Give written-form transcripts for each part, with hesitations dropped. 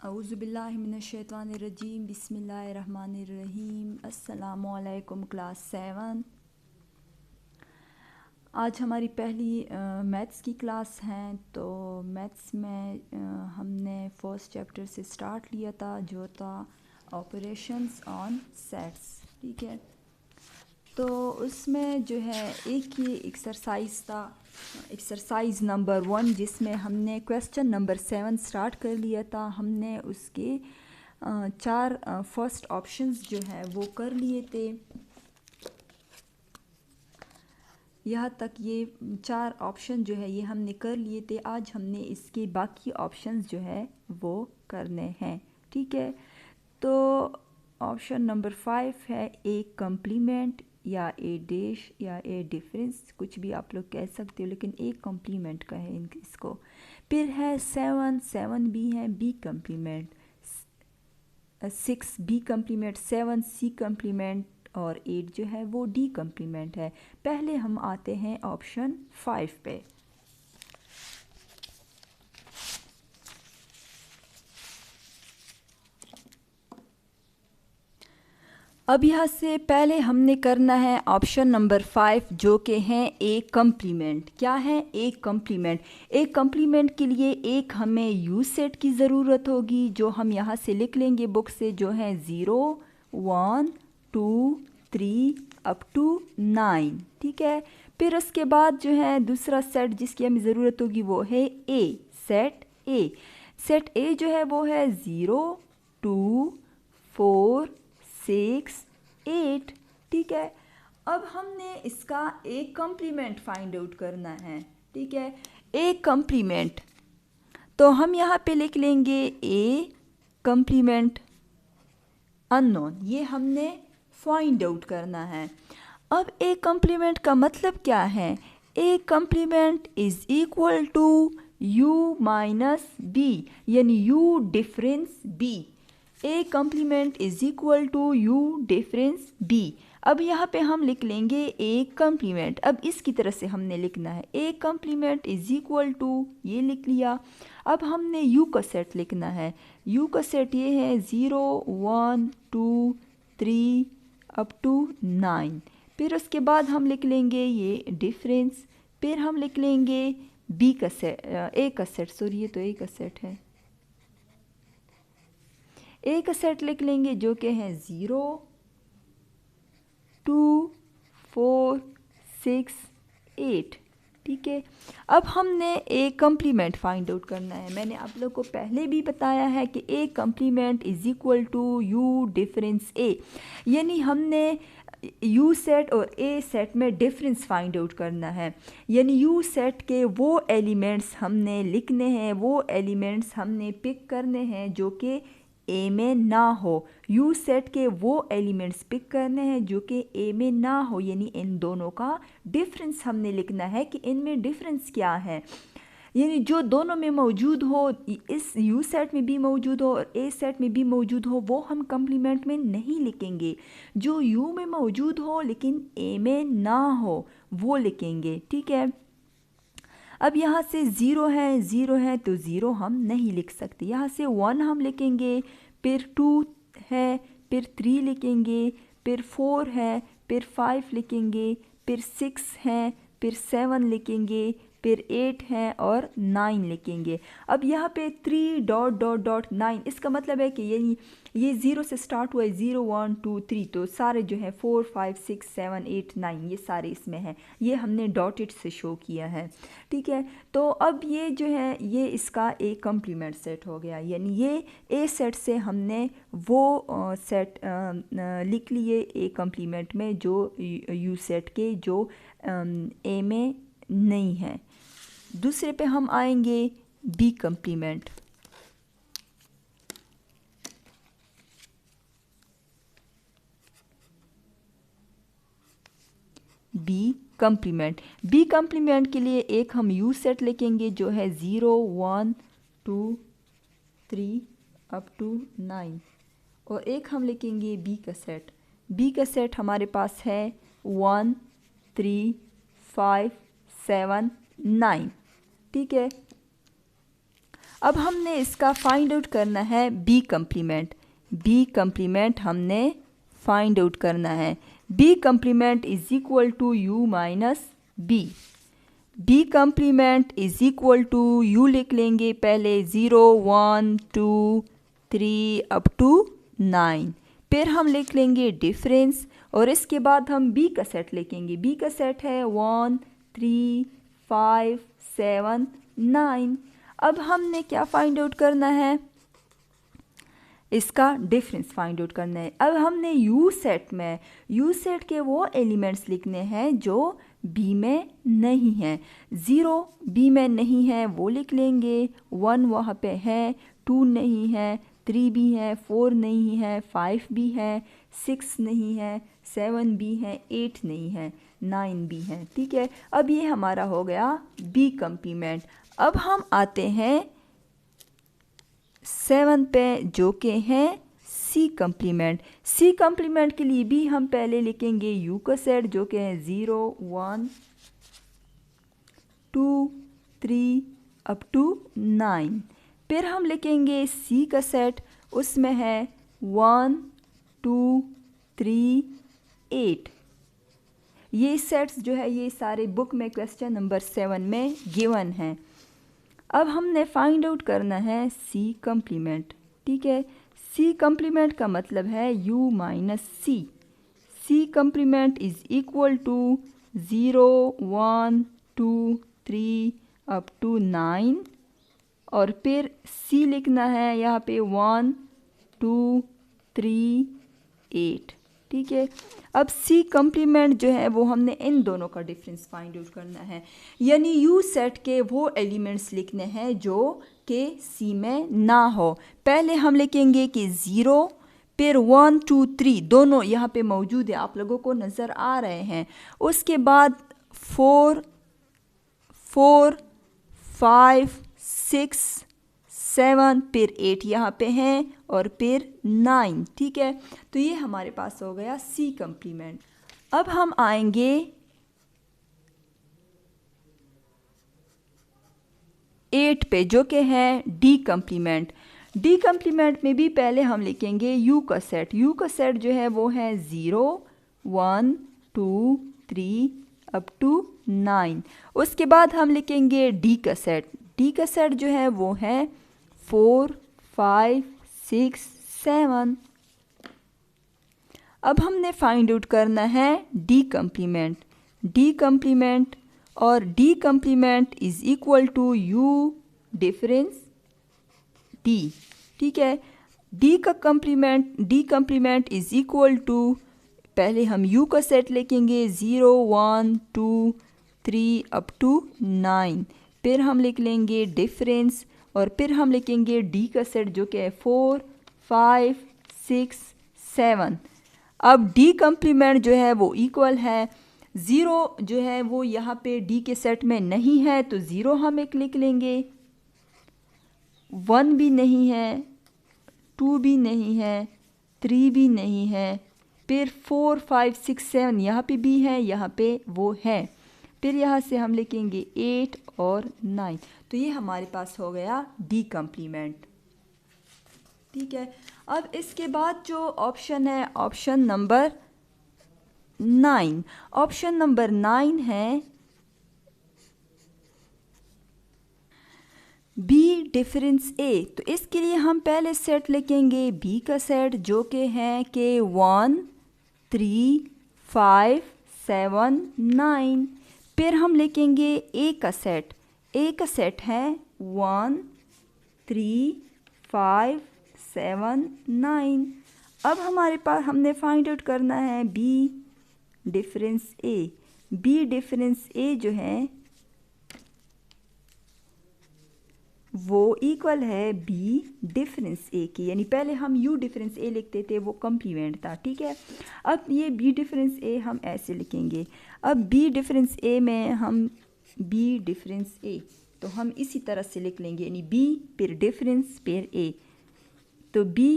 औज़ुबिल्लाहिमिनश्शैतानिर्रजीम बिस्मिल्लाहिर्रहमानिर्रहीम अस्सलामुअलैकुम क्लास 7। आज हमारी पहली मैथ्स की क्लास है। तो मैथ्स में हमने फर्स्ट चैप्टर से स्टार्ट लिया था जो था ऑपरेशंस ऑन सेट्स। ठीक है, तो उसमें जो है एक ये एक्सरसाइज था, एक्सरसाइज नंबर 1, जिसमें हमने क्वेश्चन नंबर 7 स्टार्ट कर लिया था। हमने उसके चार फर्स्ट ऑप्शंस जो है वो कर लिए थे। यहाँ तक ये चार ऑप्शन जो है ये हमने कर लिए थे। आज हमने इसके बाकी ऑप्शंस जो है वो करने हैं। ठीक है, तो ऑप्शन नंबर 5 है ए कम्प्लीमेंट या ए डैश या ए डिफरेंस, कुछ भी आप लोग कह सकते हो, लेकिन ए कम्प्लीमेंट का है इसको। फिर है 7 भी है बी कम्प्लीमेंट, 6 बी कम्प्लीमेंट, 7 सी कम्प्लीमेंट और 8 जो है वो डी कम्प्लीमेंट है। पहले हम आते हैं ऑप्शन 5 पे। अब यहाँ से पहले हमने करना है ऑप्शन नंबर 5 जो कि हैं ए कम्प्लीमेंट। क्या है ए कम्प्लीमेंट? ए कम्प्लीमेंट के लिए एक हमें यू सेट की ज़रूरत होगी जो हम यहाँ से लिख लेंगे बुक से, जो है 0 1 2 3 अप टू 9। ठीक है, फिर उसके बाद जो है दूसरा सेट जिसकी हमें ज़रूरत होगी वो है ए, सेट ए। सेट ए जो है वो है 0 2 4 6 8। ठीक है, अब हमने इसका एक कम्प्लीमेंट फाइंड आउट करना है। ठीक है, एक कम्प्लीमेंट तो हम यहाँ पे लिख लेंगे ए कम्प्लीमेंट अननोन, ये हमने फाइंड आउट करना है। अब ए कम्प्लीमेंट का मतलब क्या है? A complement is equal to U minus B, यानी U difference B. A complement is equal to U difference B. अब यहाँ पे हम लिख लेंगे ए कम्प्लीमेंट। अब इसकी तरह से हमने लिखना है A complement is equal to, ये लिख लिया। अब हमने यू का सेट लिखना है। यू का सेट ये है 0 1 2 3 अप टू 9। फिर उसके बाद हम लिख लेंगे ये डिफरेंस। फिर हम लिख लेंगे बी का सेट, ए का सेट, सॉरी ये तो ए का सेट है। ए का सेट लिख लेंगे जो कि है 0 2 4 6 8। ठीक है, अब हमने ए कम्प्लीमेंट फाइंड आउट करना है। मैंने आप लोग को पहले भी बताया है कि A complement is equal to U difference A, यानी हमने यू सेट और ए सेट में डिफरेंस फाइंड आउट करना है। यानी यू सेट के वो एलिमेंट्स हमने लिखने हैं, वो एलिमेंट्स हमने पिक करने हैं जो कि ए में ना हो। यू सेट के वो एलिमेंट्स पिक करने हैं जो कि ए में ना हो, यानी इन दोनों का डिफरेंस हमने लिखना है कि इनमें डिफरेंस क्या है। यानी जो दोनों में मौजूद हो, इस यू सेट में भी मौजूद हो और ए सेट में भी मौजूद हो, वो हम कम्प्लीमेंट में नहीं लिखेंगे। जो यू में मौजूद हो लेकिन ए में ना हो वो लिखेंगे। ठीक है, अब यहाँ से 0 है तो 0 हम नहीं लिख सकते। यहाँ से 1 हम लिखेंगे, फिर 2 है, फिर 3 लिखेंगे, फिर 4 है, फिर 5 लिखेंगे, फिर 6 है, फिर 7 लिखेंगे, फिर 8 है और 9 लिखेंगे। अब यहाँ पे 3 डॉट डॉट डॉट 9, इसका मतलब है कि ये 0 से स्टार्ट हुआ है, 0 1 2 3, तो सारे जो है 4 5 6 7 8 9 ये सारे इसमें हैं, ये हमने डॉटेड से शो किया है। ठीक है, तो अब ये जो है ये इसका ए कम्प्लीमेंट सेट हो गया, यानी ये ए सेट से हमने वो सेट लिख लिए ए कम्प्लीमेंट में जो यू सेट के जो ए में नहीं है। दूसरे पे हम आएंगे बी कम्प्लीमेंट। बी कम्प्लीमेंट के लिए एक हम यू सेट लिखेंगे जो है 0 1 2 3 अप टू 9 और एक हम लिखेंगे बी का सेट। बी का सेट हमारे पास है 1 3 5 7 9। ठीक है, अब हमने इसका फाइंड आउट करना है बी कम्प्लीमेंट। बी कम्प्लीमेंट हमने फाइंड आउट करना है। B complement is equal to U minus B. B complement is equal to U लिख लेंगे पहले 0 1 2 3 अप टू 9। फिर हम लिख लेंगे डिफरेंस और इसके बाद हम बी का सेट लिखेंगे। बी का सेट है 1 3 5 7 9। अब हमने क्या फाइंड आउट करना है, इसका डिफरेंस फाइंड आउट करना है। अब हमने यू सेट के वो एलिमेंट्स लिखने हैं जो बी में नहीं हैं। 0 बी में नहीं है वो लिख लेंगे, 1 वहाँ पे है, 2 नहीं है, 3 भी है, 4 नहीं है, 5 भी है, 6 नहीं है, 7 भी है, 8 नहीं है, 9 भी है। ठीक है, अब ये हमारा हो गया बी कम्प्लीमेंट। अब हम आते हैं 7 पे जो कि हैं सी कम्प्लीमेंट। सी कम्प्लीमेंट के लिए भी हम पहले लिखेंगे यू का सेट जो कि है 0 1 2 3 अप टू 9। फिर हम लिखेंगे सी का सेट, उसमें है 1 2 3 8। ये सेट्स जो है ये सारे बुक में क्वेश्चन नंबर 7 में गिवन हैं। अब हमने फाइंड आउट करना है सी कम्प्लीमेंट। ठीक है, सी कम्प्लीमेंट का मतलब है u minus C. C complement is equal to 0 1 2 3 up to 9 और फिर सी लिखना है यहाँ पे 1 2 3 8। ठीक है, अब सी कम्प्लीमेंट जो है वो हमने इन दोनों का डिफरेंस फाइंड आउट करना है, यानी यू सेट के वो एलिमेंट्स लिखने हैं जो कि सी में ना हो। पहले हम लिखेंगे कि 0 फिर 1 2 3 दोनों यहाँ पे मौजूद है, आप लोगों को नज़र आ रहे हैं। उसके बाद 4 4 5 6 7 फिर 8 यहाँ पे हैं और फिर 9। ठीक है, तो ये हमारे पास हो गया सी कम्प्लीमेंट। अब हम आएंगे 8 पे जो कि है डी कम्प्लीमेंट। डी कम्प्लीमेंट में भी पहले हम लिखेंगे यू का सेट। यू का सेट जो है वो है 0 1 2 3 अप टू 9। उसके बाद हम लिखेंगे डी का सेट। डी का सेट जो है वो है 4 5 6 7। अब हमने फाइंड आउट करना है डी कम्प्लीमेंट। डी कम्प्लीमेंट और D complement is equal to U difference D. ठीक है, D complement is equal to पहले हम यू का सेट लिखेंगे 0 1 2 3 अप टू 9। फिर हम लिख लेंगे डिफरेंस और फिर हम लिखेंगे डी का सेट जो कि है 4 5 6 7। अब डी कम्प्लीमेंट जो है वो इक्वल है 0 जो है वो यहाँ पे डी के सेट में नहीं है तो 0 हम एक लिख लेंगे, 1 भी नहीं है, 2 भी नहीं है, 3 भी नहीं है, फिर 4 5 6 7 यहाँ पे भी है, यहाँ पे वो है। फिर यहाँ से हम लिखेंगे 8 और 9। तो ये हमारे पास हो गया डी कम्प्लीमेंट। ठीक है, अब इसके बाद जो ऑप्शन है ऑप्शन नंबर 9। ऑप्शन नंबर 9 है बी डिफरेंस ए। तो इसके लिए हम पहले सेट लिखेंगे बी का सेट जो कि है कि 1 3 5 7 9। फिर हम लिखेंगे ए का सेट। ए का सेट है 1 3 5 7 9। अब हमारे पास हमने फाइंड आउट करना है बी डिफरेंस ए। बी डिफरेंस ए जो है वो इक्वल है बी डिफरेंस ए की, यानी पहले हम यू डिफरेंस ए लिखते थे वो कम्प्लीमेंट था। ठीक है, अब ये बी डिफरेंस ए हम ऐसे लिखेंगे। अब बी डिफरेंस ए में हम बी डिफरेंस ए तो हम इसी तरह से लिख लेंगे, यानी बी फिर डिफरेंस फिर ए। तो बी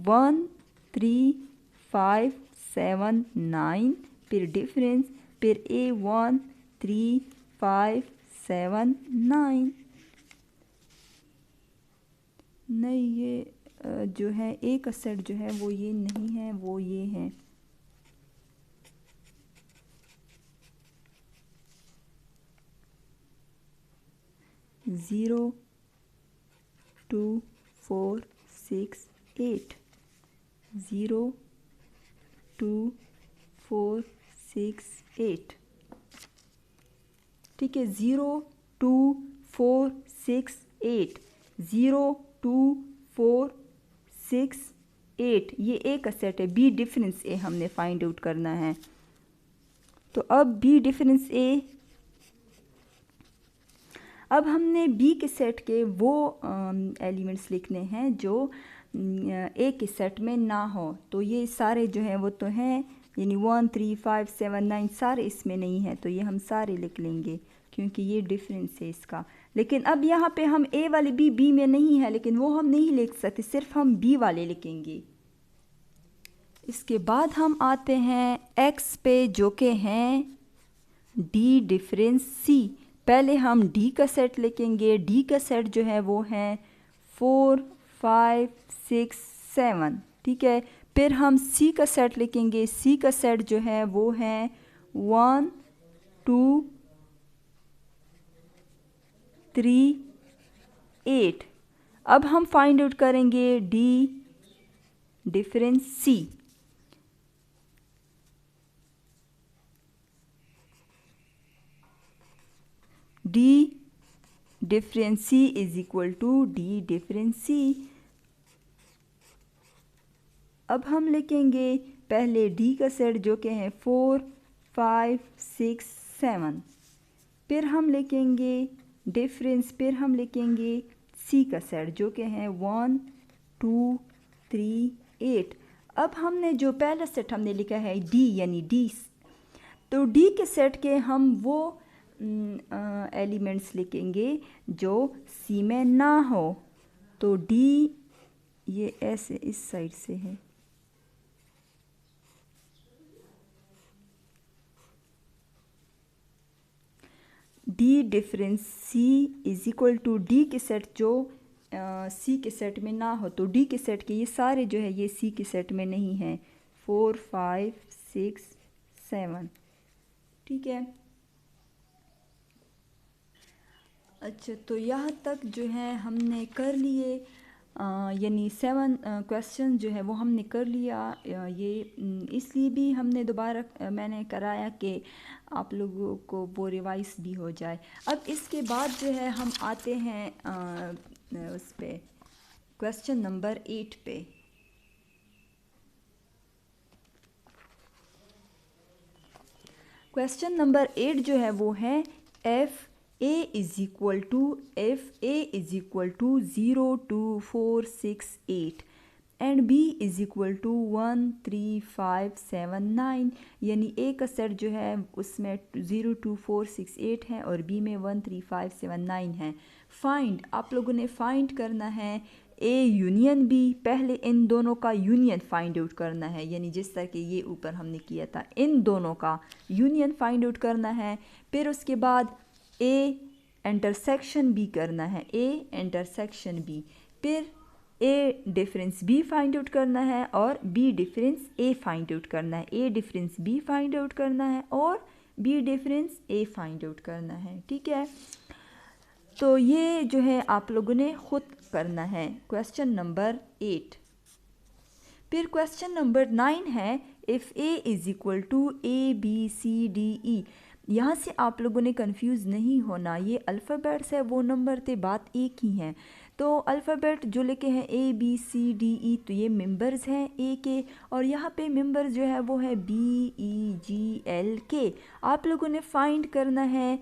1 3 5 7 9 फिर डिफरेंस फिर ए 1 3 5 7 9। नहीं, ये जो है ए का सेट जो है वो ये नहीं है, वो ये है। ज़ीरो 2 4 6 8, 0 2 4 6 8, ठीक है। 0 2 4 6 8, 0 2 4 6 8, ये ए का सेट है। बी डिफरेंस ए हमने फाइंड आउट करना है। तो अब बी डिफरेंस ए, अब हमने बी के सेट के वो एलिमेंट्स लिखने हैं जो ए के सेट में ना हो। तो ये सारे जो हैं वो तो हैं, यानी 1 3 5 7 9 सारे इसमें नहीं है, तो ये हम सारे लिख लेंगे क्योंकि ये डिफरेंस है इसका। लेकिन अब यहाँ पे हम ए वाले बी में नहीं है, लेकिन वो हम नहीं लिख सकते, सिर्फ हम बी वाले लिखेंगे। इसके बाद हम आते हैं एक्स पे, जो कि हैं डी डिफरेंस सी। पहले हम डी का सेट लिखेंगे। डी का सेट जो है वो है 4 5 6 7, ठीक है। फिर हम सी का सेट लिखेंगे। सी का सेट जो है वो है 1 2 3 8। अब हम फाइंड आउट करेंगे D difference C. D difference C is equal to D difference C. अब हम लिखेंगे पहले डी का सेट जो कि है 4 5 6 7, फिर हम लिखेंगे डिफरेंस, फिर हम लिखेंगे सी का सेट जो कि है 1 2 3 8। अब हमने जो पहला सेट हमने लिखा है डी, यानी डी, तो डी के सेट के हम वो एलिमेंट्स लिखेंगे जो सी में ना हो। तो डी ये ऐसे इस साइड से है, D difference C is equal to D के सेट जो सी के सेट में ना हो। तो डी के सेट के ये सारे जो है ये सी के सेट में नहीं है, 4 5 6 7, ठीक है। अच्छा, तो यहाँ तक जो है हमने कर लिए, यानी 7 क्वेश्चन जो है वो हमने कर लिया। ये इसलिए भी हमने दोबारा मैंने कराया कि आप लोगों को वो रिवाइज भी हो जाए। अब इसके बाद जो है हम आते हैं उस पे क्वेश्चन नंबर 8 पे। क्वेश्चन नंबर 8 जो है वो है F A is equal to 0 2 4 6 8 and B is equal to 1 3 5 7 9, यानी A का सेट जो है उसमें 0 2 4 6 8 है और B में 1 3 5 7 9 है। फाइंड, आप लोगों ने फाइंड करना है A यूनियन B। पहले इन दोनों का यूनियन फाइंड आउट करना है, यानी जिस तरह के ये ऊपर हमने किया था, इन दोनों का यूनियन फाइंड आउट करना है। फिर उसके बाद ए इंटरसेक्शन बी करना है, ए इंटरसेक्शन बी। फिर A difference B find out करना है और B difference A find out करना है। A difference B find out करना है और B difference A find out करना है, ठीक है। तो ये जो है आप लोगों ने खुद करना है, क्वेश्चन नंबर 8। फिर क्वेश्चन नंबर 9 है if A is equal to a b c d e. यहाँ से आप लोगों ने कंफ्यूज नहीं होना, ये अल्फ़ाबेट्स है वो नंबर ते बात एक ही है। तो अल्फ़ाबेट जो लिखे हैं ए बी सी डी ई, तो ये मेंबर्स हैं ए के, और यहाँ पे मेंबर्स जो है वो है बी ई जी एल के। आप लोगों ने फाइंड करना है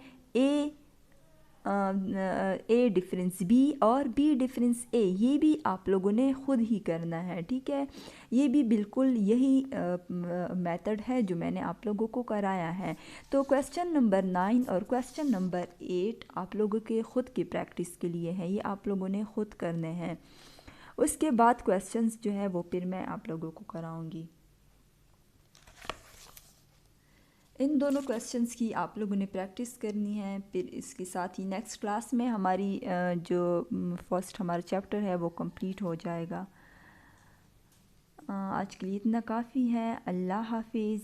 ए डिफरेंस बी और बी डिफरेंस ए, ये भी आप लोगों ने ख़ुद ही करना है, ठीक है। ये भी बिल्कुल यही मेथड है जो मैंने आप लोगों को कराया है। तो क्वेश्चन नंबर 9 और क्वेश्चन नंबर 8 आप लोगों के ख़ुद की प्रैक्टिस के लिए है, ये आप लोगों ने ख़ुद करने हैं। उसके बाद क्वेश्चंस जो है वो फिर मैं आप लोगों को कराऊंगी। इन दोनों क्वेश्चंस की आप लोगों ने प्रैक्टिस करनी है। फिर इसके साथ ही नेक्स्ट क्लास में हमारी जो फर्स्ट हमारा चैप्टर है वो कंप्लीट हो जाएगा। आज के लिए इतना काफ़ी है। अल्लाह हाफिज़।